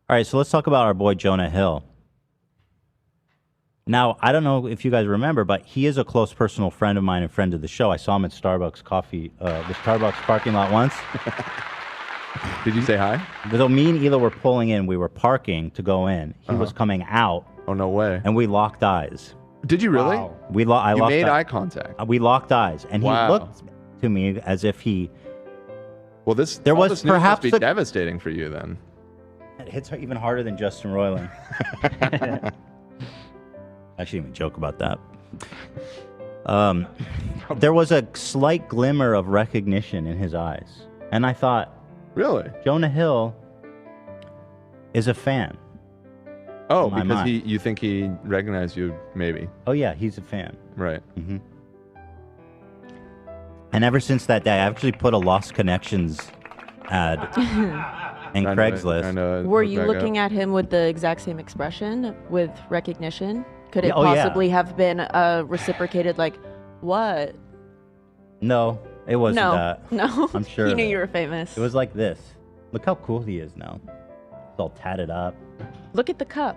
All right, so let's talk about our boy Jonah Hill. Now, I don't know if you guys remember, but he is a close personal friend of mine and friend of the show. I saw him at Starbucks the Starbucks parking lot once. Did you say hi? Though me and Ela were pulling in, we were parking to go in. He was coming out. Oh, no way. And we locked eyes. Did you really? Wow. You made eye contact. We locked eyes, and he looked to me as if he. Well, this news must be devastating for you then. It hits her even harder than Justin Roiland. I shouldn't even joke about that. There was a slight glimmer of recognition in his eyes, and I thought, really, Jonah Hill is a fan. Oh, because you think he recognized you, maybe. Oh yeah, he's a fan. Right. Mm-hmm. And ever since that day, I actually put a Lost Connections ad in Craigslist. Were you looking at him with the exact same expression with recognition? Could it possibly have been reciprocated, like, what? No, it wasn't that. No. I'm sure. He knew you were famous. It was like this. Look how cool he is now. He's all tatted up. Look at the cup.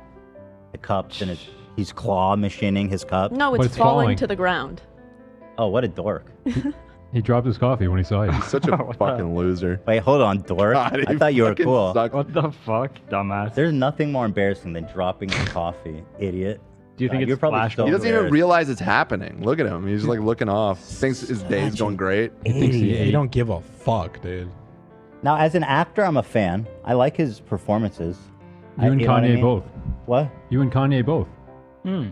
The cups and he's claw machining his cup. No, it's falling to the ground. Oh, what a dork. He dropped his coffee when he saw you. He's such a fucking loser. Wait, hold on, dork. God, I thought you were cool. What the fuck, dumbass? There's nothing more embarrassing than dropping your coffee, idiot. Do you think you're it's probably flash? so He doesn't even embarrassed. realize it's happening. Look at him. He's like looking off. Thinks his day's going great. You don't give a fuck, dude. Now, as an actor, I'm a fan. I like his performances. You and know what I Kanye mean? both. What? You and Kanye both.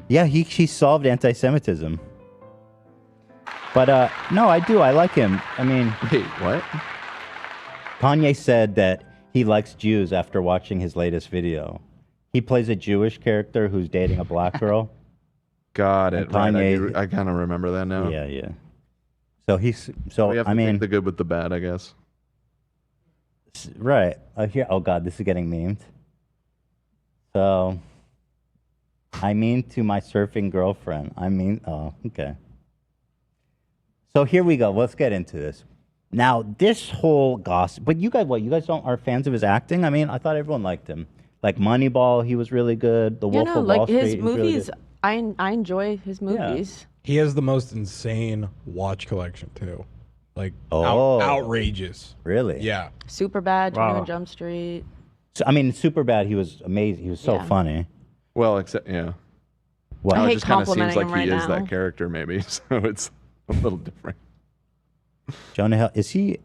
Yeah, he solved anti-Semitism. But no, I do. I like him. I mean, wait, what? Kanye said that he likes Jews after watching his latest video. He plays a Jewish character who's dating a black girl. Got it. Kanye, right. I kind of remember that now. Yeah. So we have to take the good with the bad, I guess. Right. Oh God, this is getting memed. So, I mean to my surfing girlfriend. Oh, okay. So here we go. Let's get into this. Now, this whole gossip, but you guys, you guys are fans of his acting? I mean, I thought everyone liked him. Like Moneyball, he was really good. The Wolf of Wall Street, his movies, really I enjoy his movies. He has the most insane watch collection too. Like outrageous. Really? Yeah. Superbad, 21 Jump Street. So, I mean, Superbad, he was amazing. He was so funny. Well, except, yeah. Well, I it hate just kind of seems complimenting like him he right is now. that character, maybe. So it's a little different. Jonah Hill, is he?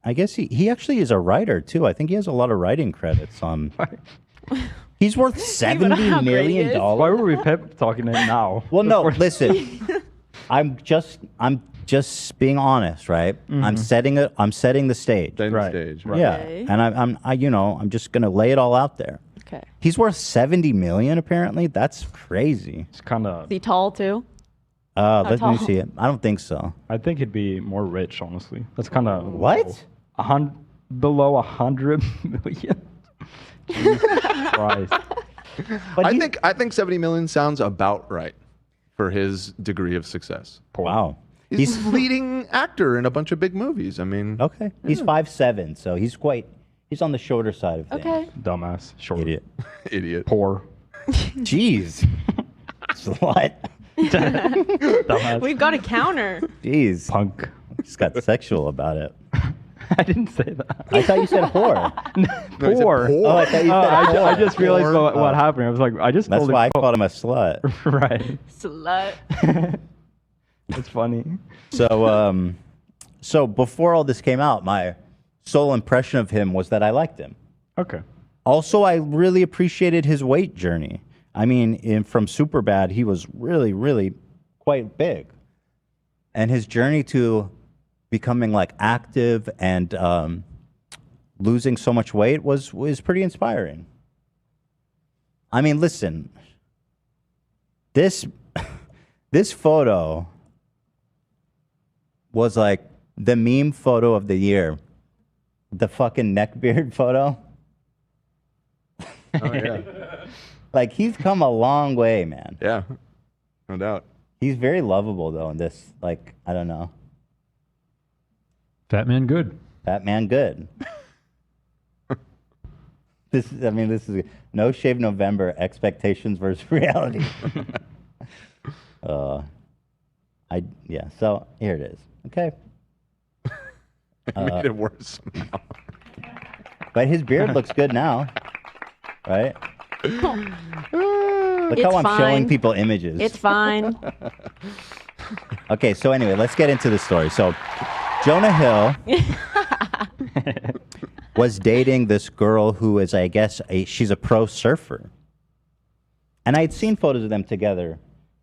I guess he actually is a writer too. I think he has a lot of writing credits on. He's worth $70 million. Why were we pep talking to him now? Well, no, listen. I'm just being honest, right? Mhm. I'm setting the stage. Setting the stage, right. Yeah, Okay. and I'm just gonna lay it all out there. Okay. He's worth $70 million. Apparently, that's crazy. It's kind of. Is he tall too? Let me tall? see it. I don't think so. I think he'd be more rich, honestly. That's kind of What? Below 100 million. Jesus Christ. I think 70 million sounds about right for his degree of success. Wow. He's leading actor in a bunch of big movies. I mean, Okay, he's 5'7", so he's on the shorter side of things. Okay. Dumbass. Short. Idiot. Idiot. Poor. Jeez. Slut. Dumbass. We've got a counter. Jeez. Punk. Just got sexual about it. I didn't say that. I thought you said whore. No, he said Poor. poor. Oh, I thought you said whore. I just realized Whore. what happened. I was like, I just That's told why I him. called him a slut. Right. Slut. It's funny. So before all this came out, my sole impression of him was that I liked him. Okay. Also, I really appreciated his weight journey. I mean, from Superbad, he was really, really quite big. And his journey to becoming like active and losing so much weight was pretty inspiring. I mean, listen, this photo was like the meme photo of the year. The fucking neckbeard photo. Oh, yeah. Like, he's come a long way, man. Yeah. No doubt. He's very lovable, though, in this, like, I don't know. Fat man good. Fat man good. This is No Shave November, expectations versus reality. So here it is. Okay. Made it worse somehow. But his beard looks good now, right? Look how I'm showing people images. It's fine. Okay, so anyway, let's get into the story. So, Jonah Hill was dating this girl who is, I guess, she's a pro surfer. And I had seen photos of them together.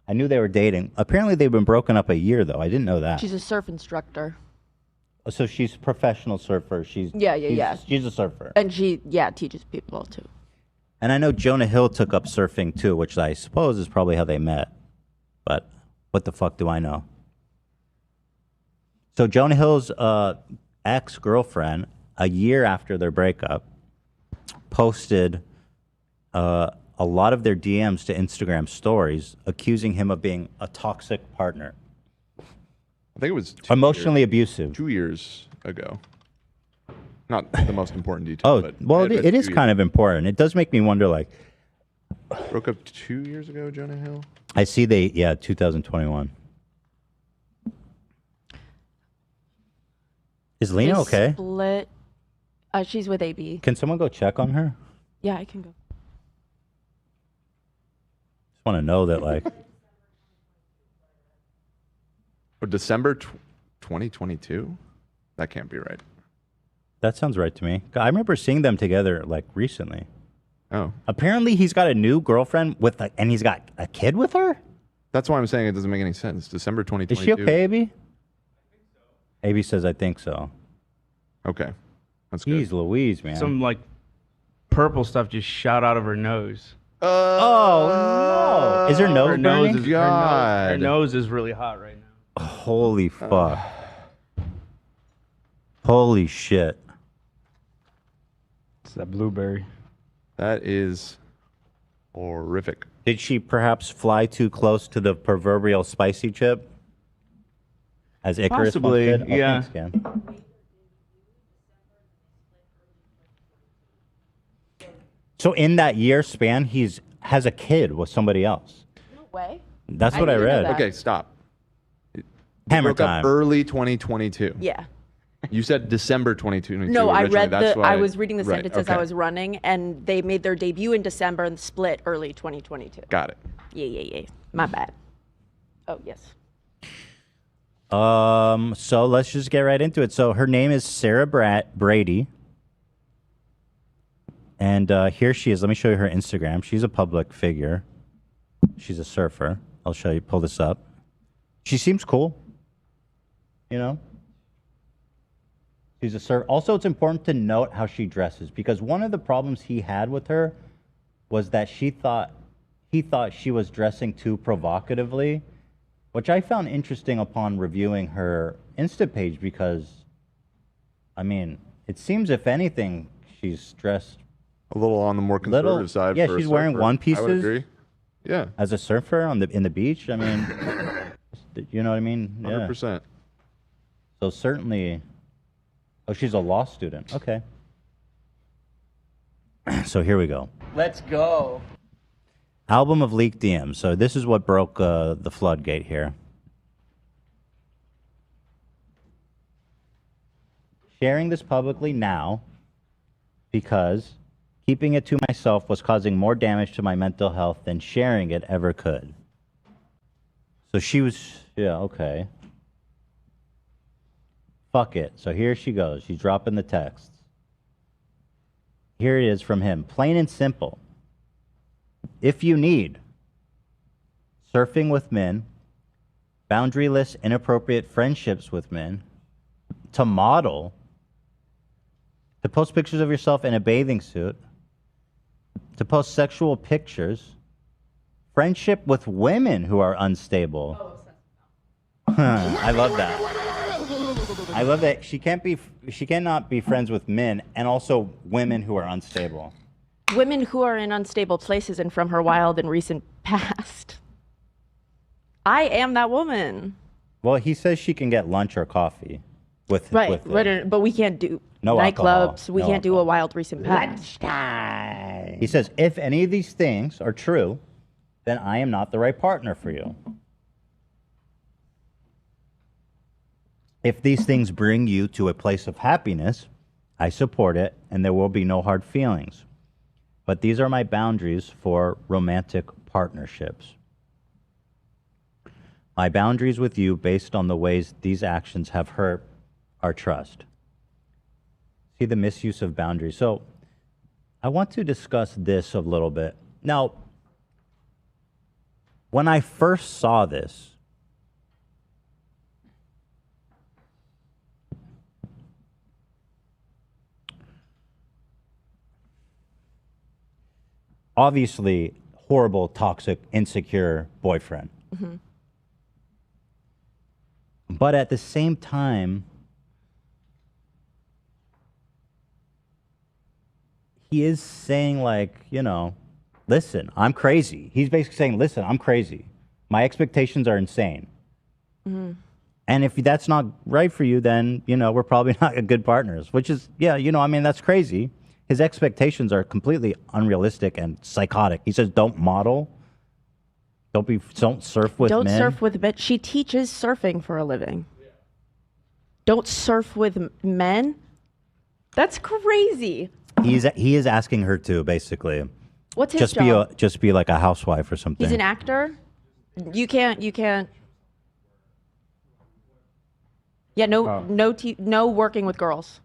I knew they were dating. Apparently, they've been broken up a year, though. I didn't know that. She's a surf instructor. So she's a professional surfer. She's a surfer. And she teaches people too. And I know Jonah Hill took up surfing too, which I suppose is probably how they met. But what the fuck do I know? So Jonah Hill's ex-girlfriend, a year after their breakup, posted a lot of their DMs to Instagram stories, accusing him of being a toxic partner. I think it was emotionally abusive. 2 years ago. Not the most important detail. But it is kind of important. It does make me wonder, like... Broke up 2 years ago, Jonah Hill? I see 2021. Is Lena okay? Split. She's with AB. Can someone go check on her? Yeah, I can go. Just want to know that, like... December 2022? That can't be right. That sounds right to me. I remember seeing them together, like, recently. Oh. Apparently, he's got a new girlfriend and he's got a kid with her? That's why I'm saying it doesn't make any sense. December 2022. Is she okay, AB? AB says, I think so. Okay. That's good. Jeez Louise, man. Some, like, purple stuff just shot out of her nose. Oh, no. Is her nose burning? Her nose is really hot right now. Holy fuck. Holy shit. It's that blueberry. That is horrific. Did she perhaps fly too close to the proverbial spicy chip? As Icarus Possibly, once did? Oh, yeah. thanks, Cam. So in that year span, has a kid with somebody else. No way. That's what I read. Okay, stop. Hammer broke time. Up early 2022. Yeah. You said December 2022. No, I originally. read That's why I was reading the right, sentence as I was running, and they made their debut in December and split early 2022. Got it. Yeah. My bad. Oh, yes. So let's just get right into it. So her name is Sarah Brady. And here she is. Let me show you her Instagram. She's a public figure. She's a surfer. I'll show you. Pull this up. She seems cool. You know? She's a surfer. Also, it's important to note how she dresses, because one of the problems he had with her was that he thought she was dressing too provocatively, which I found interesting upon reviewing her Insta page, because, I mean, it seems, if anything, she's dressed a little on the more conservative side. Yeah, she's wearing one pieces. I would agree. Yeah. As a surfer in the beach. I mean, you know what I mean? 100%. So certainly. Oh, she's a law student. Okay. So here we go. Let's go. Album of leaked DMs. So this is what broke the floodgate here. Sharing this publicly now because keeping it to myself was causing more damage to my mental health than sharing it ever could. So she was, okay. Fuck it. So here she goes. She's dropping the texts. Here it is from him. Plain and simple. If you need surfing with men, boundaryless, inappropriate friendships with men, to model, to post pictures of yourself in a bathing suit, to post sexual pictures, friendship with women who are unstable. I love that. I love that she cannot be friends with men and also women who are unstable. Women who are in unstable places and from her wild and recent past. I am that woman. Well, he says she can get lunch or coffee with but we can't do No alcohol. nightclubs. We No can't do alcohol. a wild recent past. He says, if any of these things are true, then I am not the right partner for you. If these things bring you to a place of happiness, I support it, and there will be no hard feelings. But these are my boundaries for romantic partnerships. My boundaries with you based on the ways these actions have hurt our trust. See the misuse of boundaries. So I want to discuss this a little bit. Now, when I first saw this, obviously horrible, toxic, insecure boyfriend. Mm-hmm. But at the same time, he is saying, like, you know, listen, I'm crazy. He's basically saying, listen, I'm crazy. My expectations are insane. Mm-hmm. And if that's not right for you, then, you know, we're probably not good partners, which is, yeah, you know, I mean, that's crazy. His expectations are completely unrealistic and psychotic. He says, don't model. Don't surf with men. Don't surf with men. She teaches surfing for a living. Don't surf with men? That's crazy. He is asking her to, basically. What's his job? Just be like a housewife or something. He's an actor? You can't. Yeah, no working with girls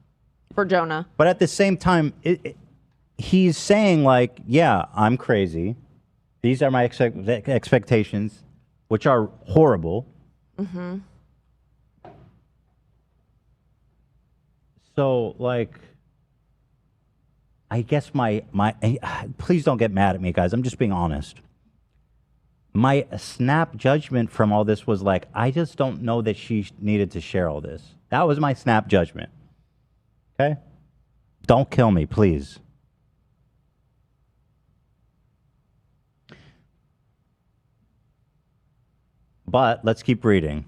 for Jonah. But at the same time, he's saying, like, yeah, I'm crazy. These are my expectations, which are horrible. Mm-hmm. So, like, I guess please don't get mad at me, guys. I'm just being honest. My snap judgment from all this was like, I just don't know that she needed to share all this. That was my snap judgment. Okay? Don't kill me, please. But let's keep reading.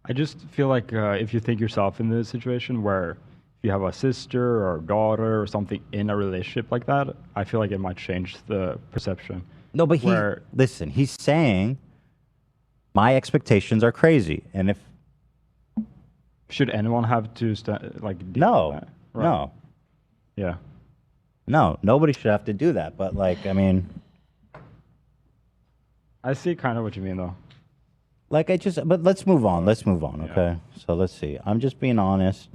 I just feel like if you think yourself in this situation where if you have a sister or a daughter or something in a relationship like that, I feel like it might change the perception. No, but listen, he's saying my expectations are crazy. And if... Should anyone have to No, right. no. Yeah. No, nobody should have to do that. But, like, I mean... I see kind of what you mean, though. Like, but let's move on. Okay. Yeah. So let's see. I'm just being honest,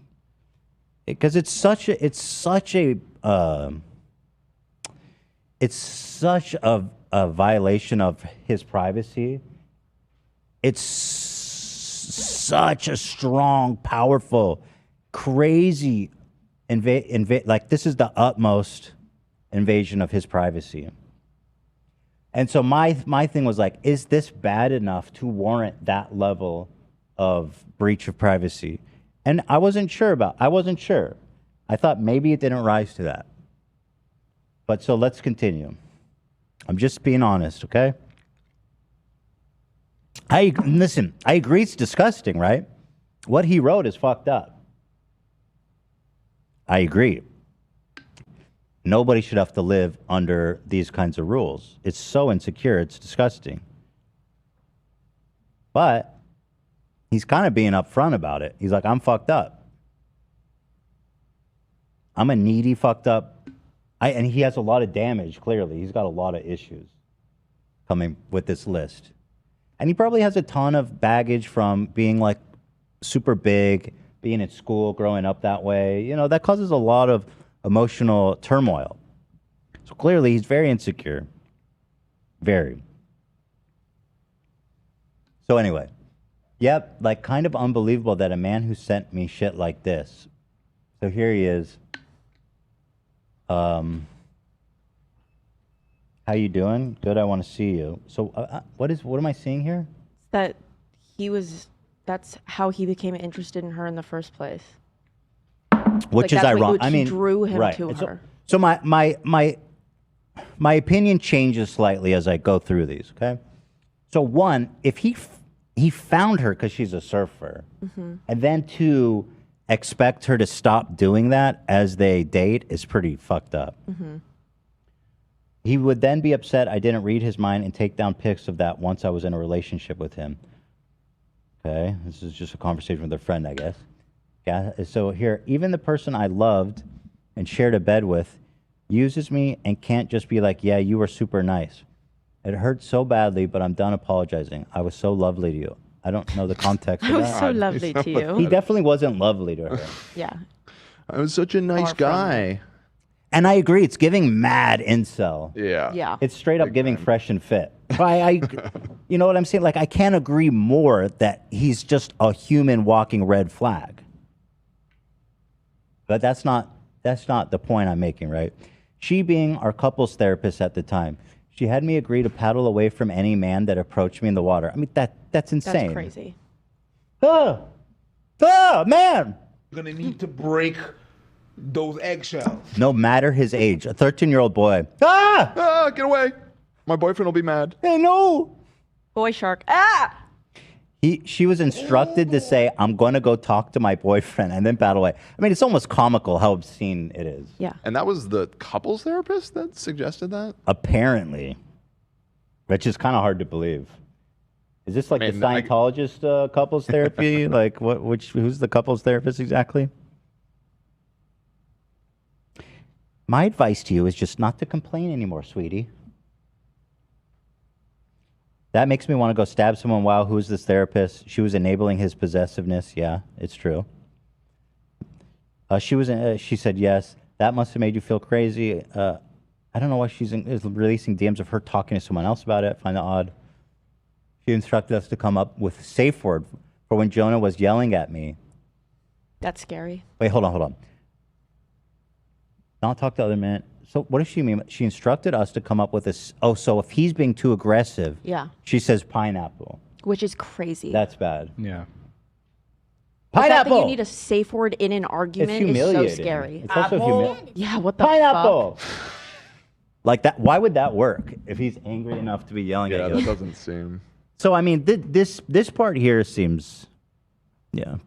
because it's such a violation of his privacy. It's such a strong, powerful, crazy like, this is the utmost invasion of his privacy. And so my thing was like, is this bad enough to warrant that level of breach of privacy? And I wasn't sure. I thought maybe it didn't rise to that. But so let's continue. I'm just being honest, okay? Listen, I agree it's disgusting, right? What he wrote is fucked up. I agree. Nobody should have to live under these kinds of rules. It's so insecure, it's disgusting. But he's kind of being upfront about it. He's like, I'm fucked up. I'm a needy, fucked up. And he has a lot of damage, clearly. He's got a lot of issues coming with this list. And he probably has a ton of baggage from being, like, super big, being at school, growing up that way. You know, that causes a lot of emotional turmoil. So clearly he's very insecure. Very. So anyway, yep, like, kind of unbelievable that a man who sent me shit like this. So here he is. How you doing? Good, I want to see you. So what am I seeing here? That's how he became interested in her in the first place. Which is ironic. I mean, drew him to her. So my opinion changes slightly as I go through these. Okay. So one, if he found her because she's a surfer, Mm-hmm. and then two, expect her to stop doing that as they date is pretty fucked up. Mm-hmm. He would then be upset I didn't read his mind and take down pics of that once I was in a relationship with him. Okay, this is just a conversation with a friend, I guess. Yeah. So here, even the person I loved and shared a bed with uses me and can't just be like, yeah, you were super nice. It hurt so badly, but I'm done apologizing. I was so lovely to you. I don't know the context of I that. was so lovely to you. He definitely wasn't lovely to her. Yeah. I was such a nice guy. And I agree, it's giving mad incel. Yeah. Yeah. It's straight up giving fresh and fit. I you know what I'm saying? Like, I can't agree more that he's just a human walking red flag. But that's not the point I'm making, right? She being our couples therapist at the time, she had me agree to paddle away from any man that approached me in the water. I mean, that's insane. That's crazy. Man! You're gonna need to break those eggshells. No matter his age, a 13-year-old boy. Get away. My boyfriend will be mad. Hey, no. Boy shark. Ah! She was instructed to say, I'm going to go talk to my boyfriend and then paddle away. I mean, it's almost comical how obscene it is. Yeah. And that was the couples therapist that suggested that? Apparently. Which is kind of hard to believe. Is this like the Scientologist couples therapy? Like, who's the couples therapist exactly? My advice to you is just not to complain anymore, sweetie. That makes me want to go stab someone. Wow, who's this therapist? She was enabling his possessiveness. Yeah, it's true. She said yes. That must have made you feel crazy. I don't know why she's releasing DMs of her talking to someone else about it. I find that odd. She instructed us to come up with a safe word for when Jonah was yelling at me. That's scary. Wait, hold on. Not talk to other men. So what does she mean? She instructed us to come up with this. Oh, so if he's being too aggressive, Yeah. she says pineapple. Which is crazy. That's bad. Yeah. The fact that Pineapple! you need a safe word in an argument is so humiliating. scary. It's also humiliating. Yeah, what the Pineapple! fuck? Like that. Why would that work if he's angry enough to be yelling at you? That doesn't seem. So I mean, this part here seems, yeah,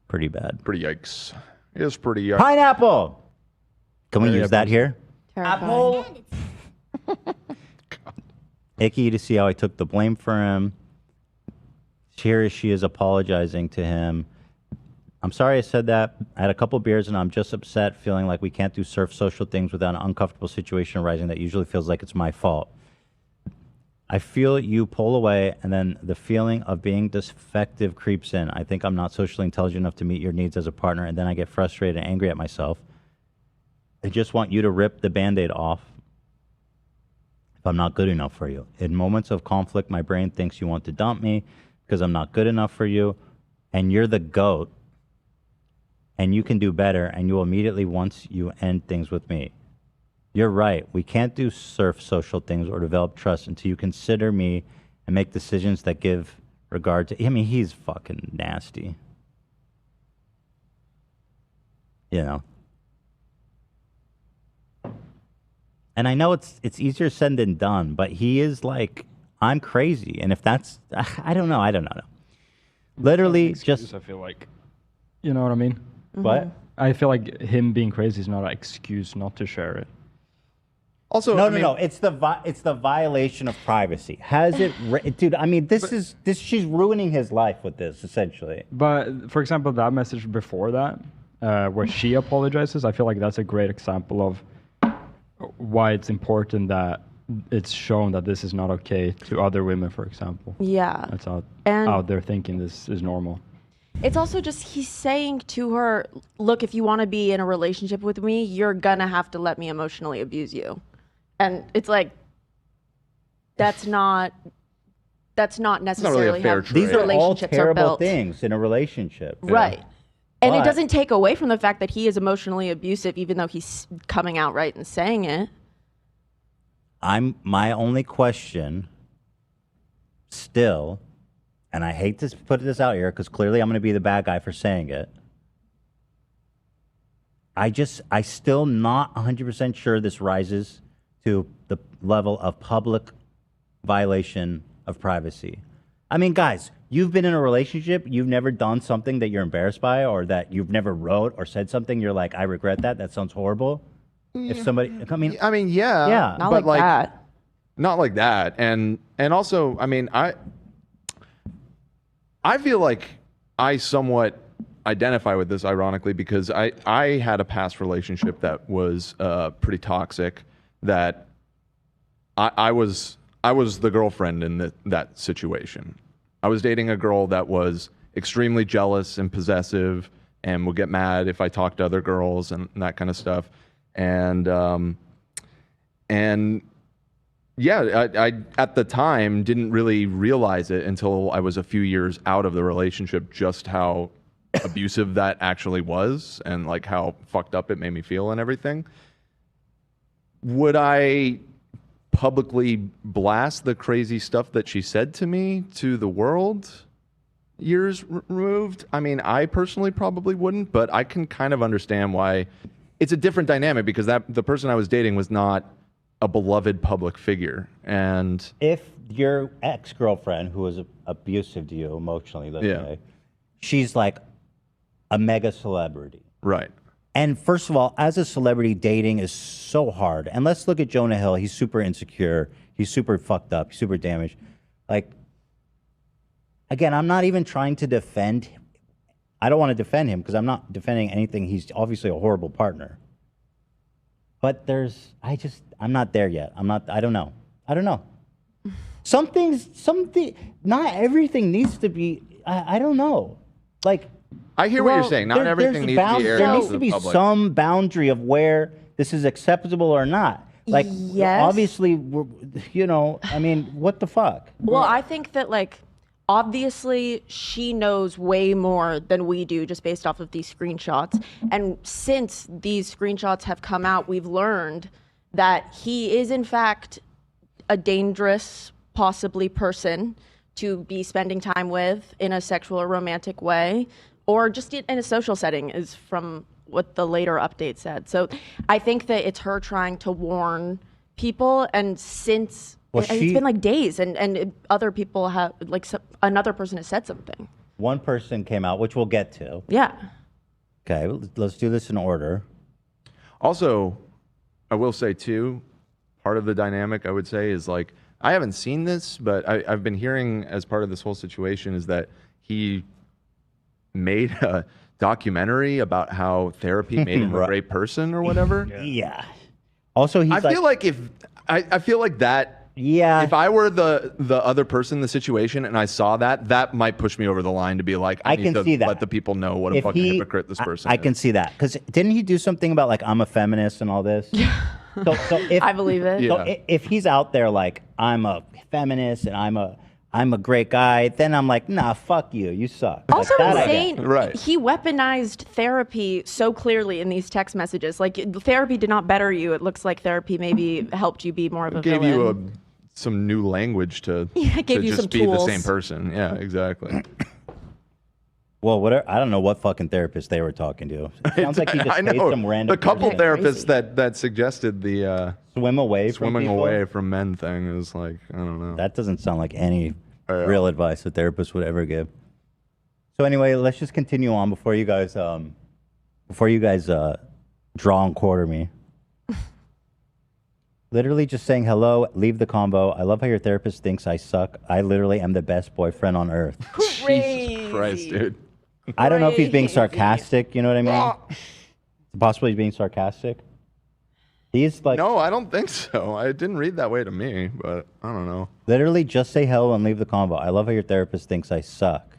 pretty bad. Pretty yikes. It is pretty yikes. Pineapple. Can we use that here? Terrifying. Icky to see how I took the blame for him. Here she is apologizing to him. I'm sorry I said that. I had a couple beers and I'm just upset, feeling like we can't do surf social things without an uncomfortable situation arising that usually feels like it's my fault. I feel you pull away and then the feeling of being defective creeps in. I think I'm not socially intelligent enough to meet your needs as a partner, and then I get frustrated and angry at myself. I just want you to rip the Band-Aid off if I'm not good enough for you. In moments of conflict, my brain thinks you want to dump me because I'm not good enough for you, and you're the GOAT, and you can do better, and you'll immediately once you end things with me. You're right. We can't do surf social things or develop trust until you consider me and make decisions that give regard to... I mean, he's fucking nasty. You know? And I know it's easier said than done, but he is like, I'm crazy. And if that's... I don't know. Literally just... I feel like... You know what I mean? What? I feel like him being crazy is not an excuse not to share it. Also, no. It's the violation of privacy. Has it, dude? I mean, this. She's ruining his life with this, essentially. But for example, that message before that, where she apologizes, I feel like that's a great example of why it's important that it's shown that this is not okay to other women, for example. Yeah. That's out And- there thinking this is normal. It's also just he's saying to her, look, if you want to be in a relationship with me, you're going to have to let me emotionally abuse you. And it's like, that's not necessarily really a fair how trade. These are all relationships are terrible built. things in a relationship. Right. And But- it doesn't take away from the fact that he is emotionally abusive, even though he's coming out right and saying it. My only question still, and I hate to put this out here because clearly I'm going to be the bad guy for saying it. I still not 100% sure this rises to the level of public violation of privacy. I mean, guys, you've been in a relationship, you've never done something that you're embarrassed by, or that you've never wrote or said something you're like, I regret that. That sounds horrible. If somebody, I mean, yeah, Not but like that. not like that, and also, I mean, I feel like I somewhat identify with this, ironically, because I had a past relationship that was pretty toxic. That I was the girlfriend in that situation. I was dating a girl that was extremely jealous and possessive, and would get mad if I talked to other girls and that kind of stuff. And yeah, I at the time didn't really realize it until I was a few years out of the relationship, just how abusive that actually was, and like how fucked up it made me feel and everything. Would I publicly blast the crazy stuff that she said to me to the world years removed? I mean, I personally probably wouldn't, but I can kind of understand why. It's a different dynamic because the person I was dating was not a beloved public figure. And if your ex-girlfriend, who was abusive to you emotionally, let's say, she's like a mega celebrity. Right. And first of all, as a celebrity, dating is so hard. And let's look at Jonah Hill. He's super insecure. He's super fucked up. He's super damaged. Like, again, I'm not even trying to defend him. I don't want to defend him because I'm not defending anything. He's obviously a horrible partner. But I'm not there yet. I don't know. Not everything needs to be, I don't know. Like, I hear what you're saying. Not everything needs to be aired there out needs to to the be public. some boundary of where this is acceptable or not. Like, Yes. obviously, I mean, what the fuck? Well, I think that, like, obviously she knows way more than we do just based off of these screenshots. And since these screenshots have come out, we've learned that he is, in fact, a dangerous, possibly person to be spending time with in a sexual or romantic way, or just in a social setting, is from what the later update said. So I think that it's her trying to warn people, and since it's been like days, and other people have, like, another person has said something. One person came out, which we'll get to. Yeah. Okay, let's do this in order. Also, I will say too, part of the dynamic I would say is, like, I haven't seen this, but I've been hearing as part of this whole situation is that he made a documentary about how therapy made him a great person or whatever. Yeah. Also, he's I feel like I feel like that. Yeah. If I were the other person in the situation and I saw that might push me over the line to be like, I need can to see that. let the people know what a fucking hypocrite this person I is. can see that. Because didn't he do something about, like, I'm a feminist and all this? So if, I believe it. So if he's out there like, I'm a feminist and I'm a great guy, then I'm like, nah, fuck you. You suck. Also Like, that I get. insane, he weaponized therapy so clearly in these text messages. Like, therapy did not better you. It looks like therapy maybe helped you be more of a Gave villain. you some new language to, Yeah, it gave to you just some be tools. the same person. Yeah, exactly. Well, whatever. I don't know what fucking therapist they were talking to. It sounds like he just I paid know. some random The couple person. therapists that suggested the swimming away from men thing is like, I don't know. That doesn't sound like any real advice a therapist would ever give. So anyway, let's just continue on before you guys draw and quarter me. Literally just saying hello, leave the convo. I love how your therapist thinks I suck. I literally am the best boyfriend on earth. Jesus Christ, dude. I don't know if he's being sarcastic. You know what I mean? Possibly he's being sarcastic. He's like, no, I don't think so. I didn't read that way to me, but I don't know. Literally just say hello and leave the convo. I love how your therapist thinks I suck.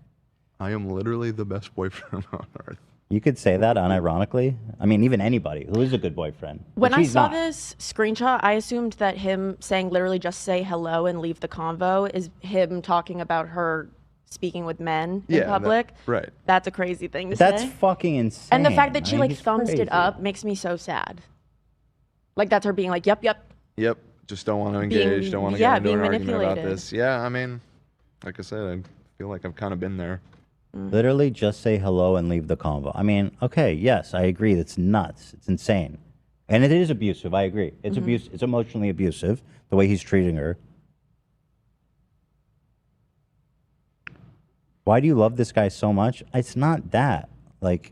I am literally the best boyfriend on earth. You could say that unironically. I mean, even anybody who is a good boyfriend. When which I he's saw not. this screenshot, I assumed that him saying literally just say hello and leave the convo is him talking about her speaking with men in public. Right. That's a crazy thing to That's say. fucking insane. And the fact that she I mean, like he's thumbs crazy. it up makes me so sad. Like, that's her being like, yep. Yep. Just don't want to Being- engage. Don't want to yeah, get into an being argument about manipulated. this. Yeah, I mean, like I said, I feel like I've kind of been there. Literally just say hello and leave the convo. I mean, okay, yes, I agree. That's nuts. It's insane. And it is abusive. I agree. It's abuse. It's emotionally abusive, the way he's treating her. Why do you love this guy so much? It's not that. Like,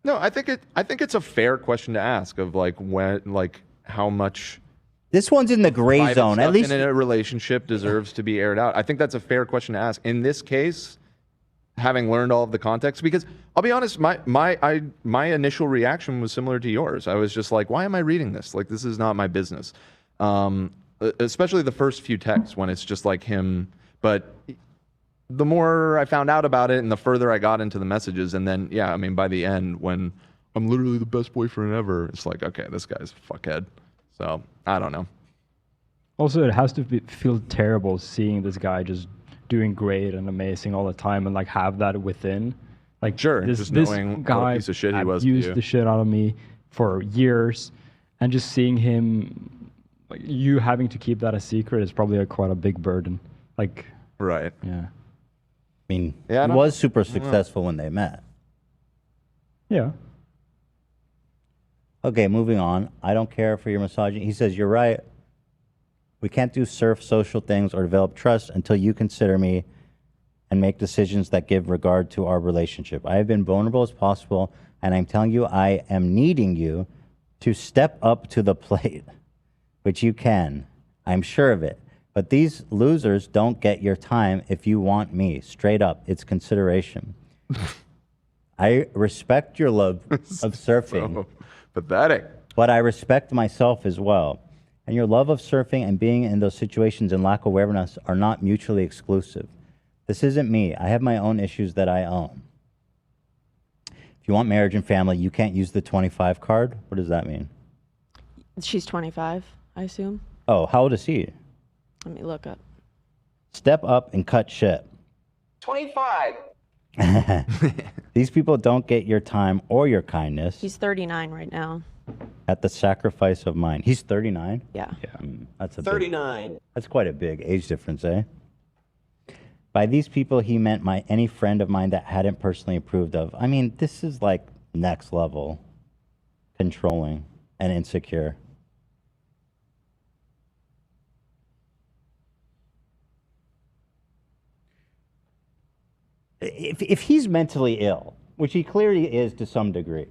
No, I think it's a fair question to ask of like how much this one's in the gray private zone. At stuff least in a relationship deserves to be aired out. I think that's a fair question to ask. In this case, having learned all of the context, because I'll be honest, my initial reaction was similar to yours. I was just like, why am I reading this? Like, this is not my business. Especially the first few texts when it's just like him. But the more I found out about it and the further I got into the messages, and then, yeah, I mean, by the end, when I'm literally the best boyfriend ever, it's like, okay, this guy's a fuckhead. So, I don't know. Also, it has to feel terrible seeing this guy just doing great and amazing all the time and like have that within. Like, sure, this, just this knowing guy what a piece of shit he was to abused you. the shit out of me for years, and just seeing him, like, you having to keep that a secret is probably quite a big burden. Like, right. Yeah. I mean, Yeah, I he don't- was super I don't know. successful when they met. Yeah. Okay, moving on. I don't care for your misogyny. He says, you're right. We can't do surf social things or develop trust until you consider me and make decisions that give regard to our relationship. I have been vulnerable as possible, and I'm telling you, I am needing you to step up to the plate, which you can. I'm sure of it. But these losers don't get your time if you want me. Straight up, it's consideration. I respect your love of surfing. So pathetic. But I respect myself as well. And your love of surfing and being in those situations and lack of awareness are not mutually exclusive. This isn't me. I have my own issues that I own. If you want marriage and family, you can't use the 25 card. What does that mean? She's 25, I assume. Oh, how old is he? Let me look up. Step up and cut shit. 25. These people don't get your time or your kindness He's 39 right now. at the sacrifice of mine. He's 39? Yeah. That's a 39. That's quite a big age difference, eh? By these people, he meant any friend of mine that hadn't personally approved of. I mean, this is like next level controlling and insecure. If he's mentally ill, which he clearly is to some degree,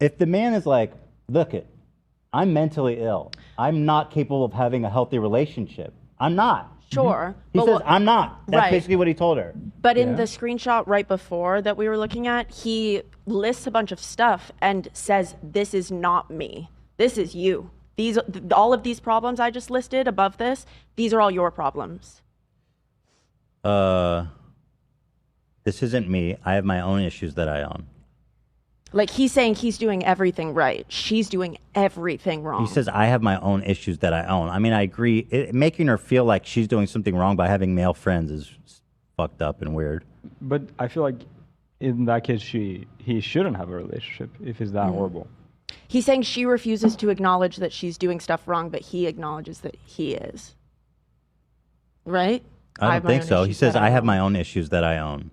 if the man is like, look it, I'm mentally ill. I'm not capable of having a healthy relationship. I'm not. Sure. He but says, what- I'm not. That's Right. basically what he told her. But in the screenshot right before that we were looking at, he lists a bunch of stuff and says, this is not me. This is you. All of these problems I just listed above this, these are all your problems. This isn't me. I have my own issues that I own. Like, he's saying he's doing everything right. She's doing everything wrong. He says, I have my own issues that I own. I mean, I agree. Making her feel like she's doing something wrong by having male friends is fucked up and weird. But I feel like in that case, he shouldn't have a relationship if he's that horrible. He's saying she refuses to acknowledge that she's doing stuff wrong, but he acknowledges that he is. Right? I have don't my think own so. He issues says, that I have own. my own issues that I own.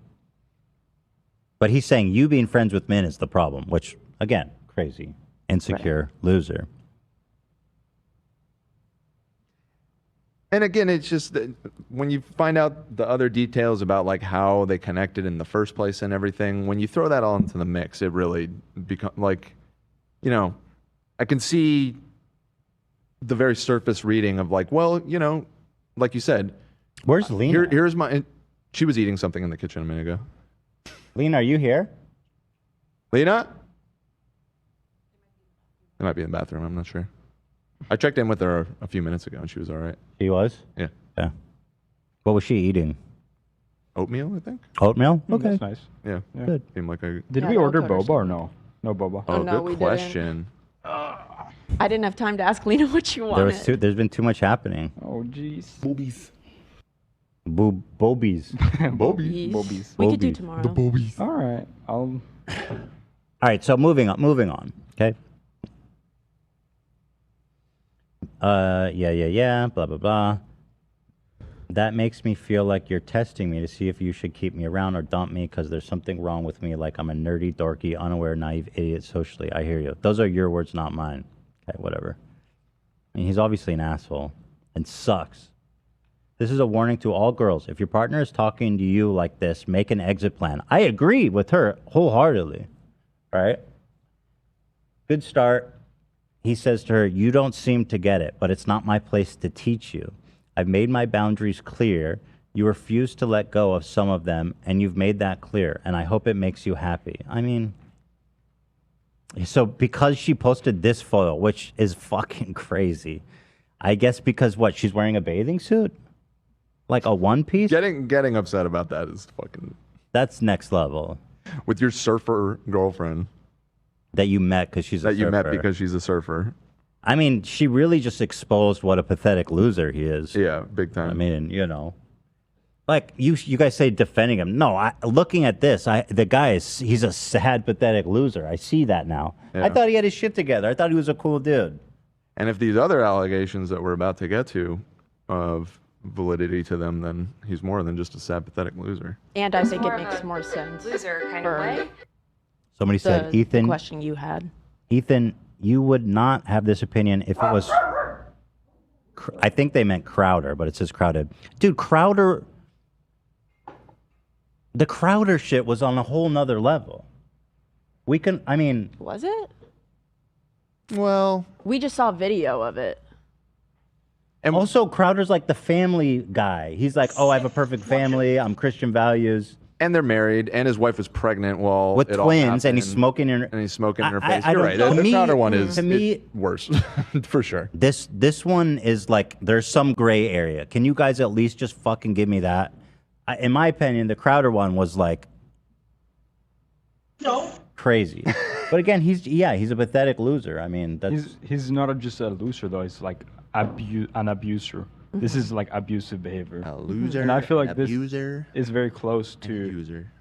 But he's saying you being friends with men is the problem, which, again, crazy, insecure, loser. And again, it's just that when you find out the other details about like how they connected in the first place and everything, when you throw that all into the mix, it really becomes like, you know, I can see the very surface reading of like, well, you know, like you said, where's Lena? Here's my. She was eating something in the kitchen a minute ago. Lena, are you here? Lena? It might be in the bathroom. I'm not sure. I checked in with her a few minutes ago, and she was all right. She was? Yeah. Yeah. What was she eating? Oatmeal, I think. Oatmeal? Okay. That's nice. Yeah. Yeah. Good. Seemed like a. Did we order boba or no? No boba. Oh, no, we good didn't. question. I didn't have time to ask Lena what she wanted. There's been too much happening. Oh, jeez. Boobies. Bobies. Bobies. Bobies. We could do Bobies. tomorrow. Boobies. All right. All right, so moving on. Okay. Yeah, blah, blah, blah. That makes me feel like you're testing me to see if you should keep me around or dump me because there's something wrong with me, like I'm a nerdy, dorky, unaware, naive idiot socially. I hear you. Those are your words, not mine. Okay, whatever. I mean, he's obviously an asshole and sucks. This is a warning to all girls. If your partner is talking to you like this, make an exit plan. I agree with her wholeheartedly. Right? Good start. He says to her, you don't seem to get it, but it's not my place to teach you. I've made my boundaries clear. You refuse to let go of some of them, and you've made that clear, and I hope it makes you happy. I mean, so because she posted this photo, which is fucking crazy, I guess because what, she's wearing a bathing suit? Like a one piece? Getting upset about that is fucking... That's next level. With your surfer girlfriend. That you met because she's a surfer. That you met because she's a surfer. I mean, she really just exposed what a pathetic loser he is. Yeah, big time. I mean, you know. Like, you guys say defending him. No, looking at this, the guy he's a sad, pathetic loser. I see that now. Yeah. I thought he had his shit together. I thought he was a cool dude. And if these other allegations that we're about to get to of validity to them, then he's more than just a sad, pathetic loser. And I think it makes more sense. Loser kind of way. Somebody said, Ethan. The question you had. Ethan, you would not have this opinion if it was. I think they meant Crowder, but it says Crowded. Dude, Crowder. The Crowder shit was on a whole nother level. Was it? Well. We just saw video of it. And also, Crowder's like the family guy. He's like, oh, I have a perfect family. I'm Christian values. And they're married, and his wife was pregnant while with it twins, all and he's smoking in her face. I You're right. To The me, Crowder one is to me, worse, for sure. This one is like, there's some gray area. Can you guys at least just fucking give me that? In my opinion, the Crowder one was like crazy. But again, he's a pathetic loser. I mean, that's he's not just a loser though. He's like an abuser. This is like abusive behavior. A loser, and I feel like abuser, this is very close to user.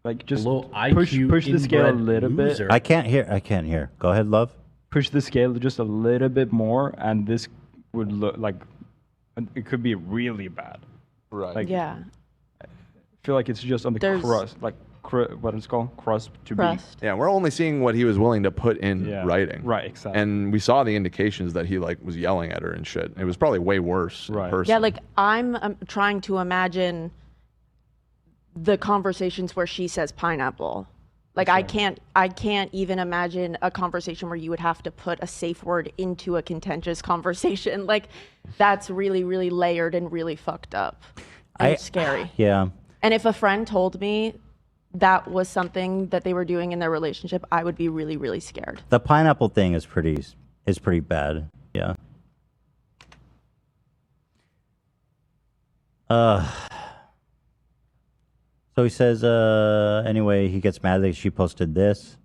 Like just Low push IQ the scale a inbred little loser. bit. I can't hear. Go ahead, love. Push the scale just a little bit more, and this would look like it could be really bad. Right. Like, Yeah. I feel like it's just on the There's- crust, like what it's called, crust to Crust. Yeah, we're only seeing what he was willing to put in Yeah. writing. Right, exactly. And we saw the indications that he like was yelling at her and shit. It was probably way worse in person. Yeah, like I'm trying to imagine the conversations where she says pineapple. Like I can't even imagine a conversation where you would have to put a safe word into a contentious conversation. Like that's really, really layered and really fucked up. And scary. Yeah. And if a friend told me that was something that they were doing in their relationship, I would be really, really scared. The pineapple thing is pretty bad. Yeah. So he says, anyway, he gets mad that she posted this.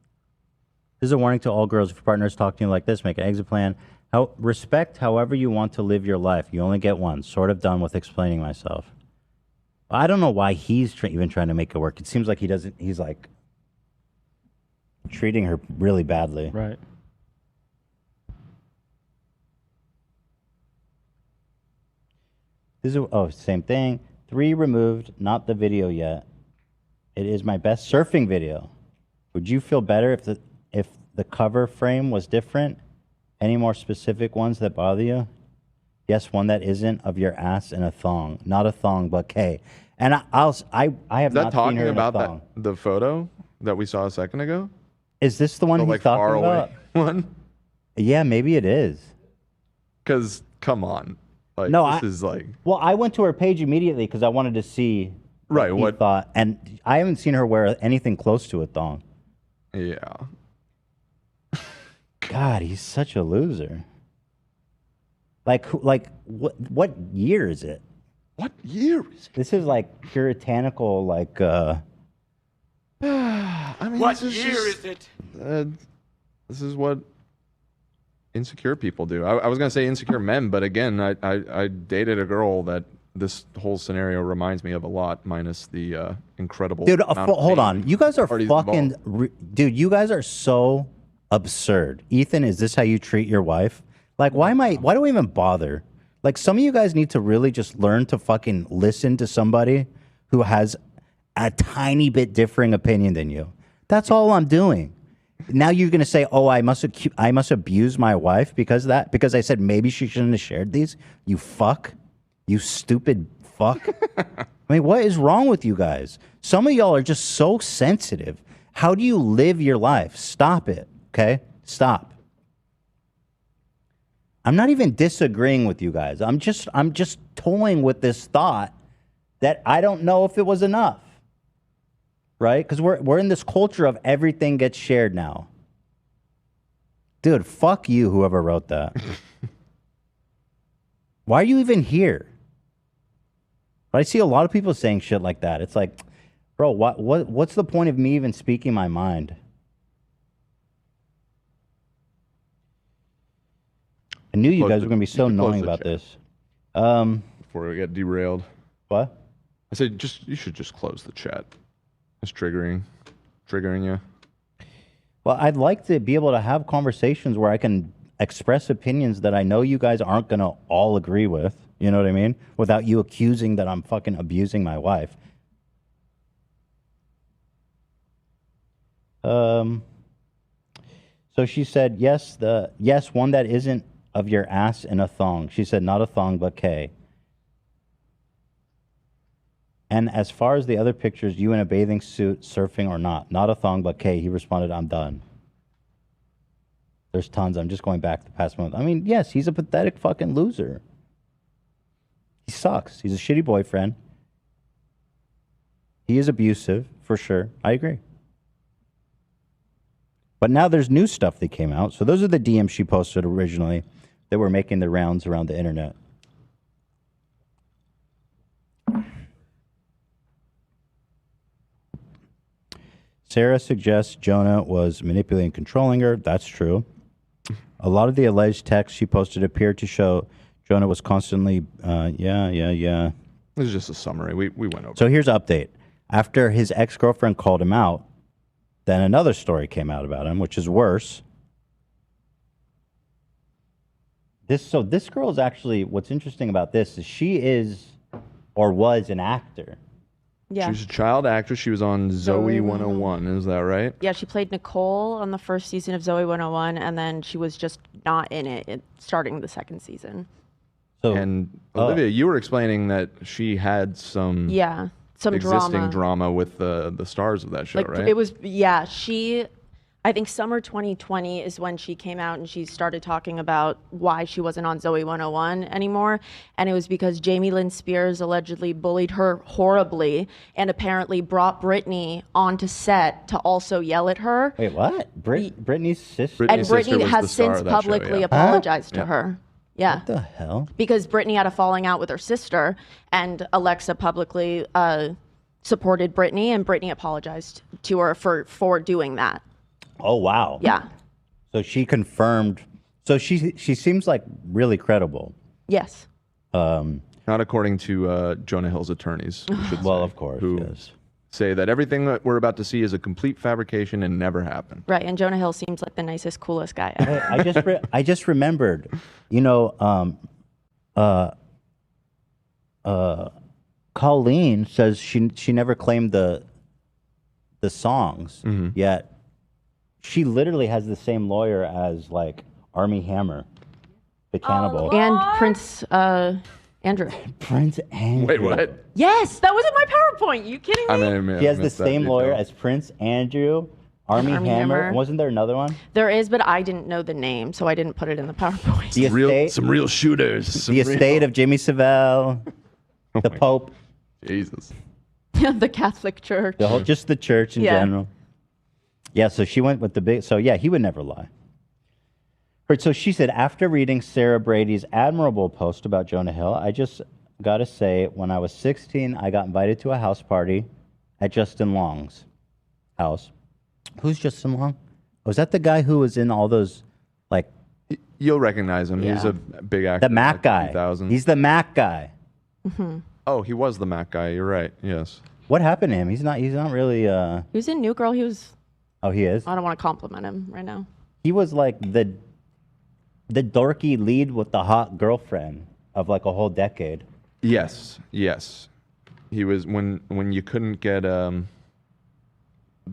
This is a warning to all girls. If your partner is talking to you like this, make an exit plan. Respect however you want to live your life. You only get one. Sort of done with explaining myself. I don't know why he's even trying to make it work. It seems like he's like treating her really badly. Right. This is same thing. 3 removed, not the video yet. It is my best surfing video. Would you feel better if the cover frame was different? Any more specific ones that bother you? Yes, one that isn't of your ass in a thong, not a thong, but K. And I have Is not that seen her talking in a about thong. the photo that we saw a second ago? Is this the one The he's like talking far away about? one? Yeah, maybe it is. Because come on, like No, this is like Well, I went to her page immediately because I wanted to see Right, he what- thought, and I haven't seen her wear anything close to a thong. yeah. God, he's such a loser. Like what year is it? What year is it? This is like puritanical, like. I mean, What this year just- is it? This is what insecure people do. I was gonna say insecure men, but again, I dated a girl that this whole scenario reminds me of a lot, minus the incredible. Dude, amount of hold pain on. You guys are parties fucking. involved. Dude, you guys are so absurd. Ethan, is this how you treat your wife? Like, why do we even bother? Like, some of you guys need to really just learn to fucking listen to somebody who has a tiny bit differing opinion than you. That's all I'm doing. Now you're gonna say, "Oh, I must abuse my wife because I said maybe she shouldn't have shared these." You fuck. You stupid fuck. I mean, what is wrong with you guys? Some of y'all are just so sensitive. How do you live your life? Stop it, okay? Stop. I'm not even disagreeing with you guys. I'm just toying with this thought that I don't know if it was enough. Right? Because we're in this culture of everything gets shared now. Dude, fuck you, whoever wrote that. Why are you even here? But I see a lot of people saying shit like that. It's like, bro, what's the point of me even speaking my mind? I knew you guys were going to be so annoying about this. Before we get derailed. What? I said you should just close the chat. It's triggering you. Well, I'd like to be able to have conversations where I can express opinions that I know you guys aren't going to all agree with. You know what I mean? Without you accusing that I'm fucking abusing my wife. So she said, yes, one that isn't of your ass in a thong. She said, not a thong, but K. And as far as the other pictures, you in a bathing suit, surfing or not a thong, but K. He responded, I'm done. There's tons. I'm just going back the past month. I mean, yes, he's a pathetic fucking loser. He sucks. He's a shitty boyfriend. He is abusive, for sure. I agree. But now there's new stuff that came out. So those are the DMs she posted originally that were making the rounds around the internet. Sarah suggests Jonah was manipulating and controlling her. That's true. A lot of the alleged texts she posted appeared to show Jonah was constantly, yeah. This is just a summary. We went over. So here's an update. After his ex-girlfriend called him out, then another story came out about him, which is worse. This girl is actually, what's interesting about this is she is or was an actor. Yeah. She was a child actress. She was on Zoe 101. Is that right? Yeah, she played Nicole on the first season of Zoe 101, and then she was just not in it starting the second season. So, and Olivia, you were explaining that she had some some existing drama with the stars of that show, right? It was I think summer 2020 is when she came out and she started talking about why she wasn't on Zoe 101 anymore. And it was because Jamie Lynn Spears allegedly bullied her horribly and apparently brought Britney onto set to also yell at her. Wait, what? Britney's sister? And Britney has since publicly apologized to her. Yeah. What the hell? Because Britney had a falling out with her sister, and Alexa publicly supported Britney, and Britney apologized to her for doing that. Oh, wow. Yeah. So she confirmed. So she seems like really credible. Yes. Not according to Jonah Hill's attorneys. Well, of course, who say that everything that we're about to see is a complete fabrication and never happened. Right, and Jonah Hill seems like the nicest, coolest guy ever. I just remembered, Colleen says she never claimed the songs, yet she literally has the same lawyer as like Armie Hammer, the cannibal, and Prince Andrew. Prince Andrew. Wait, what? Yes, that was in my PowerPoint. You kidding me? I mean, he has the same lawyer as Prince Andrew, Armie Hammer. Wasn't there another one? There is, but I didn't know the name, so I didn't put it in the PowerPoint. Some real shooters. The estate of Jimmy Savile, the Pope. Jesus. The Catholic Church. Just the church in general. Yeah, so she went with the big. So yeah, he would never lie. Right, so she said, after reading Sarah Brady's admirable post about Jonah Hill, I just got to say, when I was 16, I got invited to a house party at Justin Long's house. Who's Justin Long? Was that the guy who was in all those, like... You'll recognize him. Yeah. He's a big actor. The Mac guy. 2000s. He's the Mac guy. Mm-hmm. Oh, he was the Mac guy. You're right. Yes. What happened to him? He's not really... He was in New Girl. He was... Oh, he is? I don't want to compliment him right now. He was like the dorky lead with the hot girlfriend of like a whole decade. Yes. He was when you couldn't get the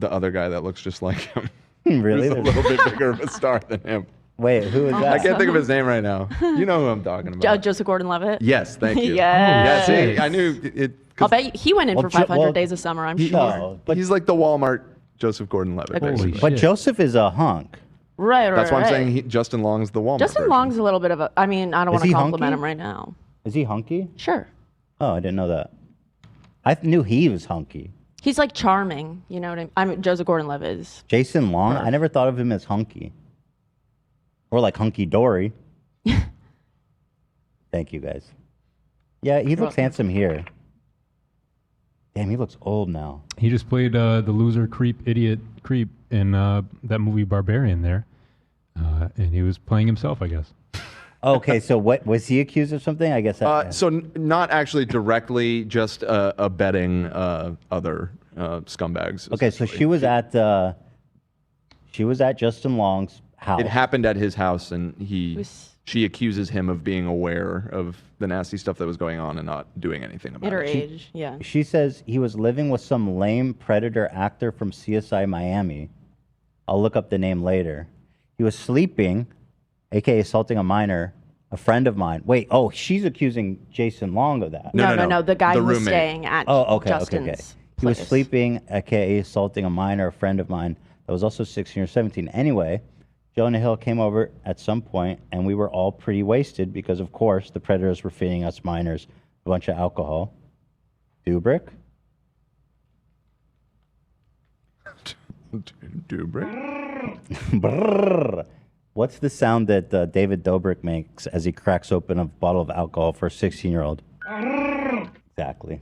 other guy that looks just like him. Really? He was a little bit bigger of a star than him. Wait, who is that? I can't think of his name right now. You know who I'm talking about. Joseph Gordon-Levitt. Yes, thank you. Yes. Yeah, see, I knew it. I'll bet he went in Well, for 500 well, Days of Summer, I'm He- sure. No, but he's like the Walmart Joseph Gordon-Levitt. Agreed. Holy basically. but shit. Joseph is a hunk. Right. That's why I'm saying Justin Long's the Walmart. Justin version. Long's a little bit of a. I mean, I don't Is want to he compliment hunky? him right now. Is he hunky? Sure. Oh, I didn't know that. I knew he was hunky. He's like charming. You know what I mean? Joseph Gordon-Levitt is. Jason Long, I never thought of him as hunky. Or like hunky dory. Thank you guys. Yeah, he looks welcome. handsome here. Damn, he looks old now. He just played the loser idiot creep in that movie Barbarian there, and he was playing himself, I guess. Okay, so what was he accused of something? I guess. Not actually directly, just abetting other scumbags. Okay, so she was at Justin Long's house. It happened at his house, and Was- she accuses him of being aware of the nasty stuff that was going on and not doing anything about At her it. age, yeah. She says he was living with some lame predator actor from CSI Miami. I'll look up the name later. He was sleeping, aka assaulting a minor, a friend of mine. Wait, oh, she's accusing Jason Long of that. No. The guy The who was roommate. staying at Oh, okay, Justin's okay. He was place. sleeping, aka assaulting a minor, a friend of mine that was also 16 or 17. Anyway, Jonah Hill came over at some point, and we were all pretty wasted because, of course, the predators were feeding us minors a bunch of alcohol. Dubrick? Dubrick? Brrr. What's the sound that David Dobrik makes as he cracks open a bottle of alcohol for a 16-year-old? Exactly.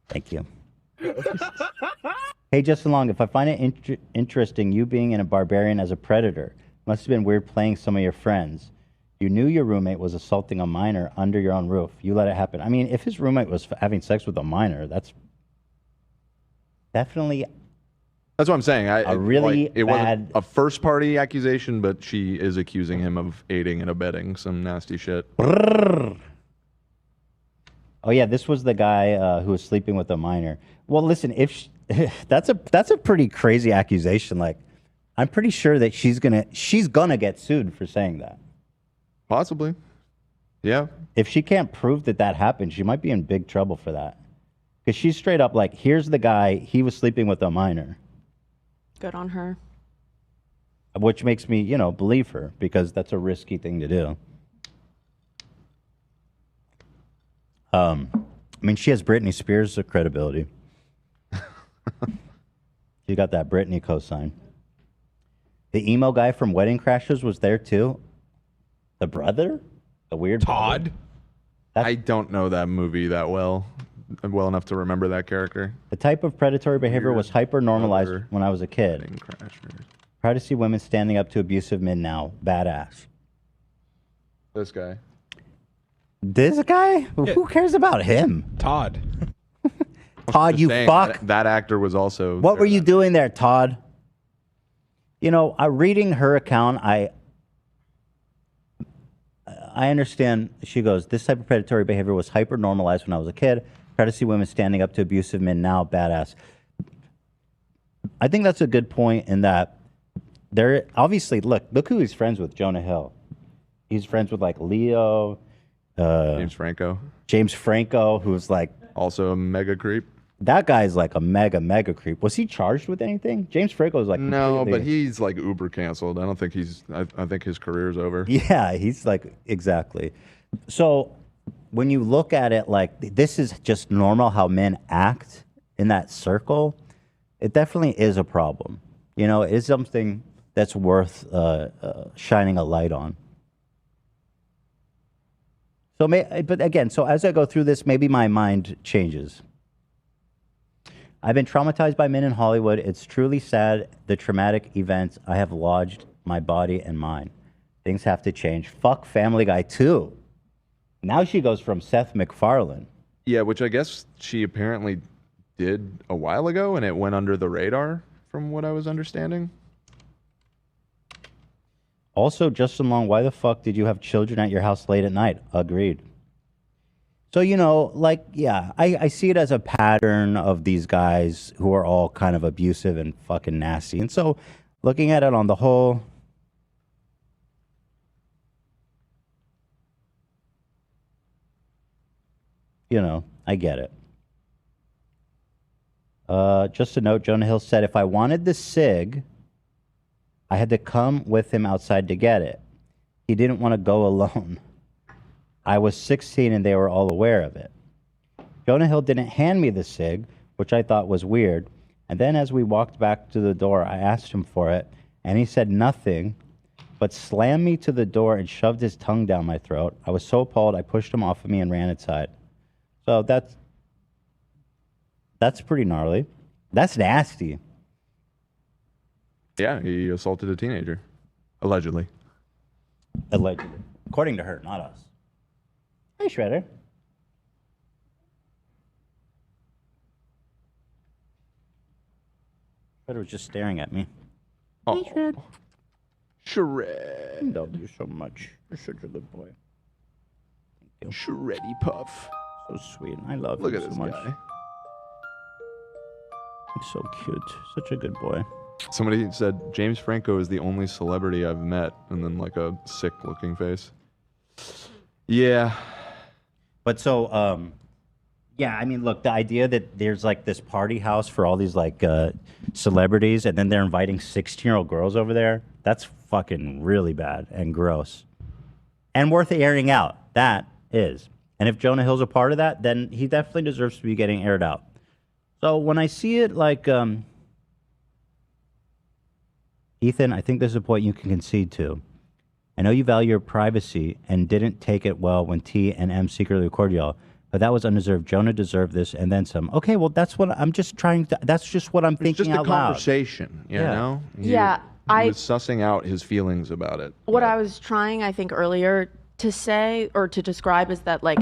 Thank you. Hey, Justin Long, if I find it interesting you being in a barbarian as a predator, must have been weird playing some of your friends. You knew your roommate was assaulting a minor under your own roof. You let it happen. I mean, if his roommate was having sex with a minor, that's definitely That's what I'm saying. A really it bad- wasn't a first party accusation, but she is accusing him of aiding and abetting some nasty shit. Brrr. Oh yeah, this was the guy who was sleeping with a minor. Well, listen, if that's a pretty crazy accusation. Like, I'm pretty sure that she's gonna get sued for saying that. Possibly. Yeah. If she can't prove that happened, she might be in big trouble for that. Because she's straight up like, here's the guy, he was sleeping with a minor. Good on her. Which makes me, believe her, because that's a risky thing to do. I mean, she has Britney Spears' credibility. She got that Britney cosign. The emo guy from Wedding Crashers was there too. The brother? The weird Todd? brother? I don't know that movie that well enough to remember that character. The type of predatory behavior Weird was hyper-normalized brother. when I was a kid. Wedding Crashers. Proud to see women standing up to abusive men now. Badass. This guy. This guy? Who cares about him? Todd. Todd, you Saying, fuck. That actor was also. What were you doing there, Todd? Reading her account, I understand. She goes, this type of predatory behavior was hyper-normalized when I was a kid. Proud to see women standing up to abusive men now. Badass. I think that's a good point in that there, obviously, look who he's friends with, Jonah Hill. He's friends with like Leo. James Franco. James Franco, who's like, Also a mega creep. that guy's like a mega creep. Was he charged with anything? James Franco is like, No, completely- but he's like uber canceled. I don't think I think his career's over. Yeah, he's like, exactly. So when you look at it like this is just normal how men act in that circle, it definitely is a problem. It is something that's worth shining a light on. So, but again, so as I go through this, maybe my mind changes. I've been traumatized by men in Hollywood. It's truly sad, the traumatic events I have lodged my body and mind. Things have to change. Fuck Family Guy too. Now she goes from Seth MacFarlane. Yeah, which I guess she apparently did a while ago, and it went under the radar, from what I was understanding. Also, Justin Long, why the fuck did you have children at your house late at night? Agreed. So, I see it as a pattern of these guys who are all kind of abusive and fucking nasty. And so, looking at it on the whole, I get it. Just a note, Jonah Hill said, if I wanted the cig, I had to come with him outside to get it. He didn't want to go alone. I was 16 and they were all aware of it. Jonah Hill didn't hand me the cig, which I thought was weird. And then as we walked back to the door, I asked him for it, and he said nothing, but slammed me to the door and shoved his tongue down my throat. I was so appalled, I pushed him off of me and ran inside. So that's pretty gnarly. That's nasty. Yeah, he assaulted a teenager, allegedly. Allegedly. According to her, not us. Hey, Shredder. Shredder was just staring at me. Oh. Hey, Shred. Shred. Love you so much. You're such a good boy. Thank you. Shreddy Puff. So sweet. I love Look you at so this much. guy. He's so cute. Such a good boy. Somebody said James Franco is the only celebrity I've met, and then like a sick-looking face. Yeah. But so, yeah, I mean, look, the idea that there's like this party house for all these like celebrities, and then they're inviting 16-year-old girls over there, that's fucking really bad and gross. And worth airing out. That is. And if Jonah Hill's a part of that, then he definitely deserves to be getting aired out. So when I see it like, Ethan, I think this is a point you can concede to. I know you value your privacy and didn't take it well when T and M secretly recorded y'all, but that was undeserved. Jonah deserved this and then some. Okay, well, that's what I'm just trying to, that's just what I'm thinking out loud. It's just a conversation, you know? He was sussing out his feelings about it. What I was trying, I think, earlier to say or to describe is that, like,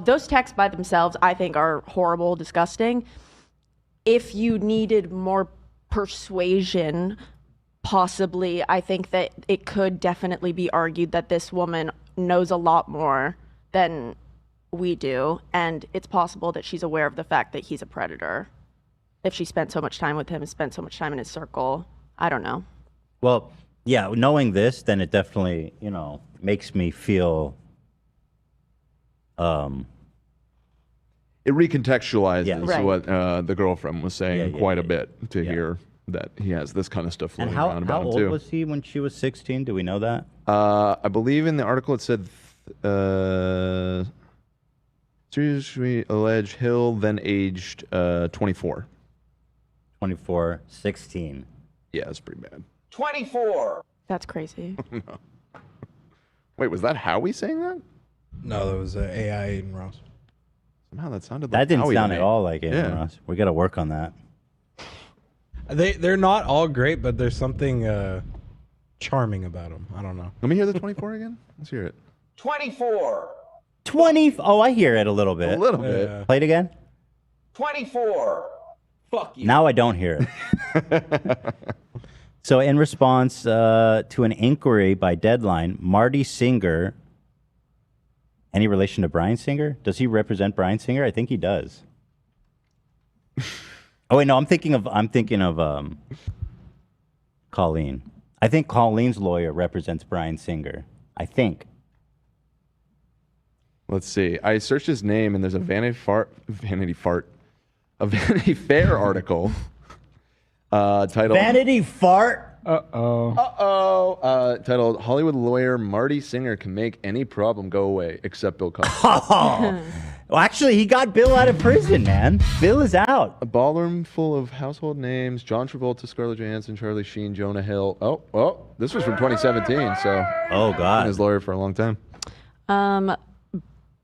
those texts by themselves, I think, are horrible, disgusting. If you needed more persuasion, possibly, I think that it could definitely be argued that this woman knows a lot more than we do, and it's possible that she's aware of the fact that he's a predator. If she spent so much time with him and spent so much time in his circle, I don't know. Well, yeah, knowing this, then it definitely, makes me feel... It recontextualizes Right. what the girlfriend was saying quite a bit to hear that he has this kind of stuff floating around about how him too. old was he when she was 16? Do we know that? I believe in the article it said seriously alleged Hill then aged 24. 24, 16. Yeah, it's pretty bad. 24. That's crazy. No. Wait, was that Howie saying that? No, that was AI Aiden Ross. Somehow that sounded like That didn't Howie to sound me. at all like it, Ross. We got to work on that. They're not all great, but there's something charming about them. I don't know. Let me hear the 24 again. Let's hear it. 24. 20. Oh, I hear it a little bit. A little bit. Play it again. 24. Fuck you. Now I don't hear it. So in response to an inquiry by Deadline, Marty Singer, any relation to Bryan Singer? Does he represent Bryan Singer? I think he does. Oh wait, no, I'm thinking of Colleen. I think Colleen's lawyer represents Bryan Singer. I think. Let's see. I searched his name and there's a Vanity Fair article titled Vanity Fart. Titled Hollywood Lawyer Marty Singer Can Make Any Problem Go Away Except Bill Cosby. Oh. Well, actually, he got Bill out of prison, man. Bill is out. A ballroom full of household names: John Travolta, Scarlett Johansson, Charlie Sheen, Jonah Hill. Oh, this was from 2017, so oh god, been his lawyer for a long time.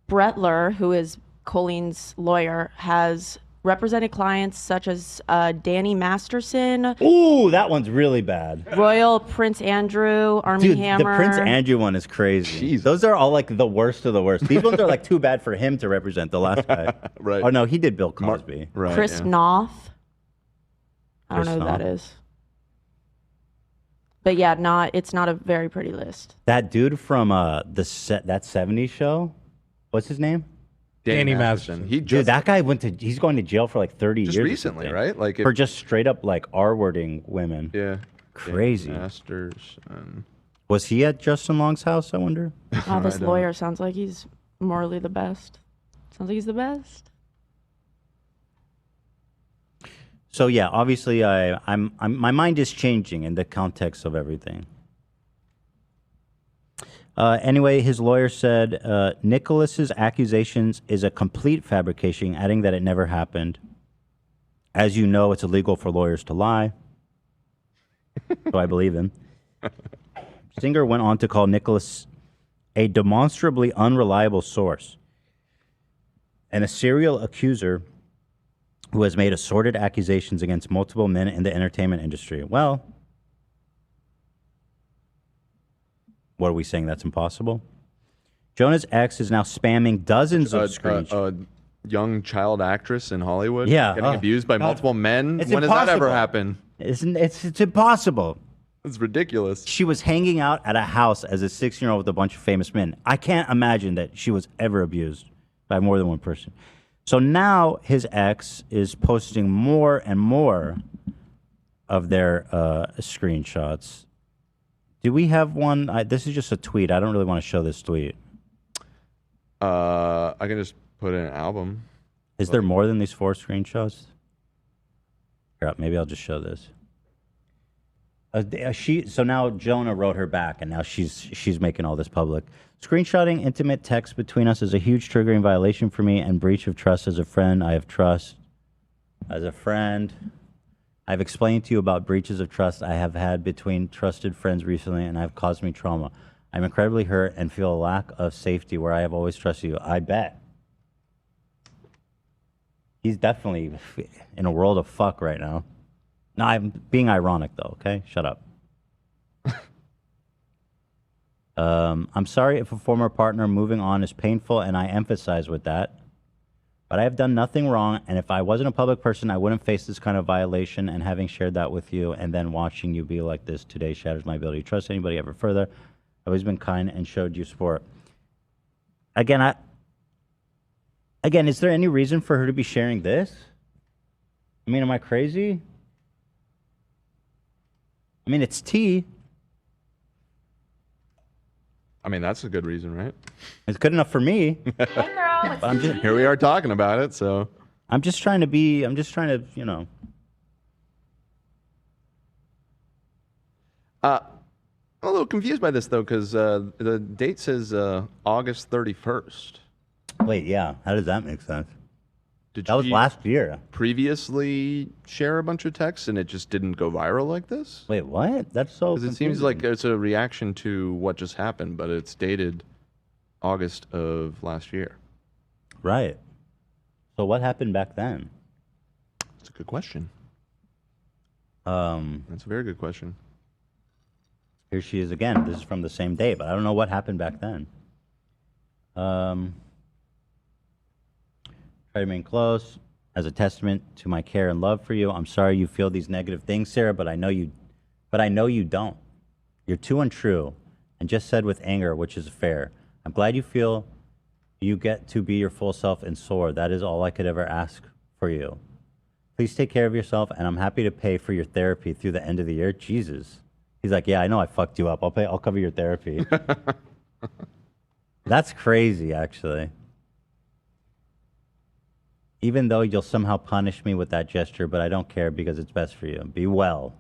Brettler, who is Colleen's lawyer, has represented clients such as Danny Masterson. Ooh, that one's really bad. Royal Prince Andrew, Armie Dude, Hammer. the Prince Andrew one is crazy. Jeez. Those are all like the worst of the worst. These ones are like too bad for him to represent the last guy. Right. Oh no, he did Bill Cosby. Right. Chris yeah. Noth. I don't Chris know who that Noth. is. But yeah, it's not a very pretty list. That dude from that 70s show, what's his name? Danny Masterson. He Dude, just that guy he's going to jail for like 30 years. or recently, something. right? Like for just straight up like R-wording women. yeah, Crazy. Danny Masterson. Was he at Justin Long's house, I wonder? Oh, this lawyer sounds like he's morally the best. Sounds like he's the best. So yeah, obviously, my mind is changing in the context of everything. Anyway, his lawyer said Nicholas's accusations is a complete fabrication, adding that it never happened. As you know, it's illegal for lawyers to lie. So I believe him. Singer went on to call Nicholas a demonstrably unreliable source and a serial accuser who has made assorted accusations against multiple men in the entertainment industry. Well, what are we saying? That's impossible? Jonah's ex is now spamming dozens of screenshots. Young child actress in Hollywood getting abused by multiple men. It's when impossible. Has that ever happened? It's impossible. It's ridiculous. She was hanging out at a house as a 16-year-old with a bunch of famous men. I can't imagine that she was ever abused by more than one person. So now his ex is posting more and more of their screenshots. Do we have one? This is just a tweet. I don't really want to show this tweet. I can just put in an album. Is there more than these 4 screenshots? Here, maybe I'll just show this. So now Jonah wrote her back, and now she's making all this public. Screenshotting intimate text between us is a huge triggering violation for me and breach of trust as a friend. I have trust as a friend. I've explained to you about breaches of trust I have had between trusted friends recently, and have caused me trauma. I'm incredibly hurt and feel a lack of safety where I have always trusted you. I bet. He's definitely in a world of fuck right now. No, I'm being ironic, though, okay? Shut up. I'm sorry if a former partner moving on is painful, and I emphasize with that. But I have done nothing wrong, and if I wasn't a public person, I wouldn't face this kind of violation, and having shared that with you, and then watching you be like this today shatters my ability to trust anybody ever further. I've always been kind and showed you support. Again, is there any reason for her to be sharing this? I mean, am I crazy? I mean, it's tea. I mean, that's a good reason, right? It's good enough for me. Hey, girl. I'm just, Here we are talking about it, so. I'm just trying to, you know. I'm a little confused by this, though, because the date says August 31st. Wait, yeah. How does that make sense? Did That was you last year. previously share a bunch of texts and it just didn't go viral like this? Wait, what? That's so Because it seems like it's a reaction to what just happened, but it's dated August of last year. Right. So what happened back then? That's a good question. Um, That's a very good question. Here she is again. This is from the same day, but I don't know what happened back then. Try to remain close as a testament to my care and love for you. I'm sorry you feel these negative things, Sarah, but I know you don't. You're too untrue and just said with anger, which is fair. I'm glad you feel you get to be your full self and soar. That is all I could ever ask for you. Please take care of yourself, and I'm happy to pay for your therapy through the end of the year. Jesus. He's like, yeah, I know I fucked you up. I'll cover your therapy. That's crazy, actually. Even though you'll somehow punish me with that gesture, but I don't care because it's best for you. Be well.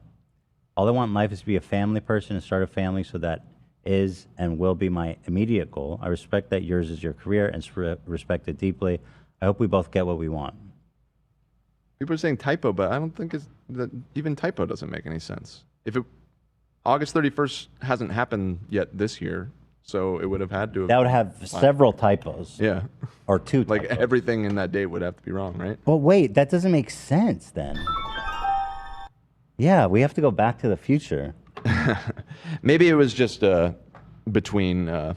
All I want in life is to be a family person and start a family, so that is and will be my immediate goal. I respect that yours is your career and respect it deeply. I hope we both get what we want. People are saying typo, but I don't think that even typo doesn't make any sense. If August 31st hasn't happened yet this year, so it would have had to. That would have several typos. Yeah. Or 2 typos. Like everything in that date would have to be wrong, right? But wait, that doesn't make sense then. Yeah, we have to go back to the future. Maybe it was just between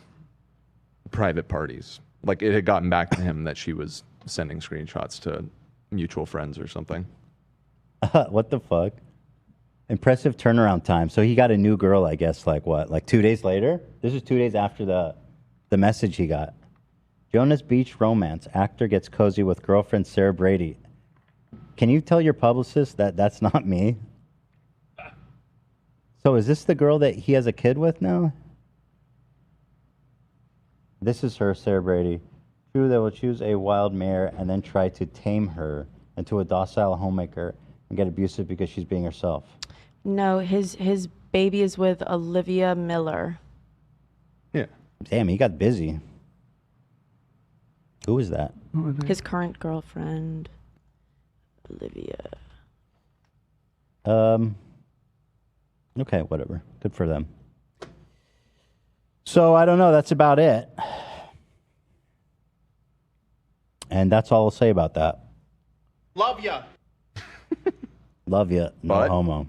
private parties. Like it had gotten back to him that she was sending screenshots to mutual friends or something. What the fuck? Impressive turnaround time. So he got a new girl, I guess, like what? Like 2 days later? This is 2 days after the message he got. Jonah's beach romance. Actor gets cozy with girlfriend Sarah Brady. Can you tell your publicist that that's not me? So is this the girl that he has a kid with now? This is her, Sarah Brady. True, they will choose a wild mare and then try to tame her into a docile homemaker and get abusive because she's being herself. No, his baby is with Olivia Miller. Yeah. Damn, he got busy. Who is that? His current girlfriend, Olivia. Okay, whatever. Good for them. So I don't know. That's about it. And that's all I'll say about that. Love ya. Love ya. No But- homo.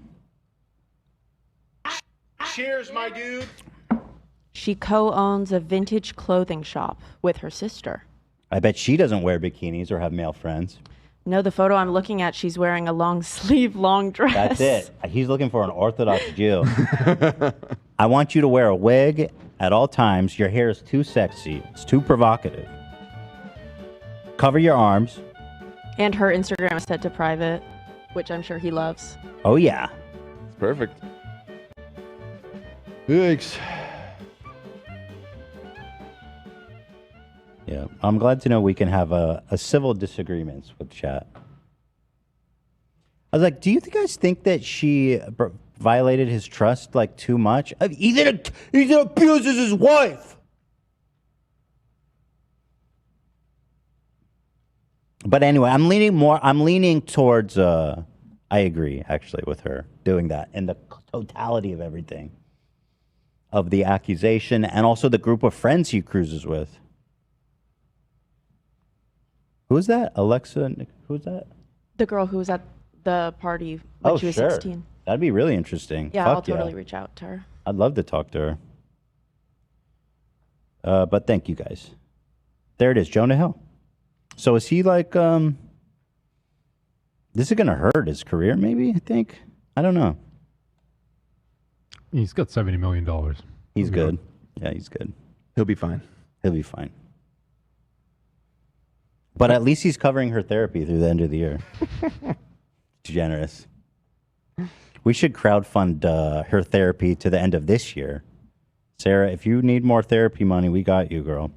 Cheers, my dude. She co-owns a vintage clothing shop with her sister. I bet she doesn't wear bikinis or have male friends. No, the photo I'm looking at, she's wearing a long sleeve, long dress. That's it. He's looking for an Orthodox Jew. I want you to wear a wig at all times. Your hair is too sexy. It's too provocative. Cover your arms. And her Instagram is set to private, which I'm sure he loves. Oh, yeah. It's perfect. Thanks. Yeah. I'm glad to know we can have a civil disagreements with chat. I was like, do you guys think that she violated his trust like too much? He abuses his wife. But anyway, I'm leaning towards I agree actually with her doing that in the totality of everything. Of the accusation and also the group of friends he cruises with. Who is that? Alexa? Who's that? The girl who was at the party when she was 16. That'd be really interesting. Yeah, Fuck I'll totally reach out to her. I'd love to talk to her. But thank you guys. There it is, Jonah Hill. So is he like, this is going to hurt his career maybe, I think? I don't know. He's got $70 million. He's good. Yeah, he's good. He'll be fine. He'll be fine. But at least he's covering her therapy through the end of the year. Generous. We should crowdfund her therapy to the end of this year. Sarah, if you need more therapy money, we got you, girl.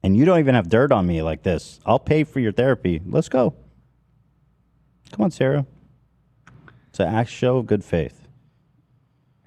And you don't even have dirt on me like this. I'll pay for your therapy. Let's go. Come on, Sarah. It's an act show of good faith.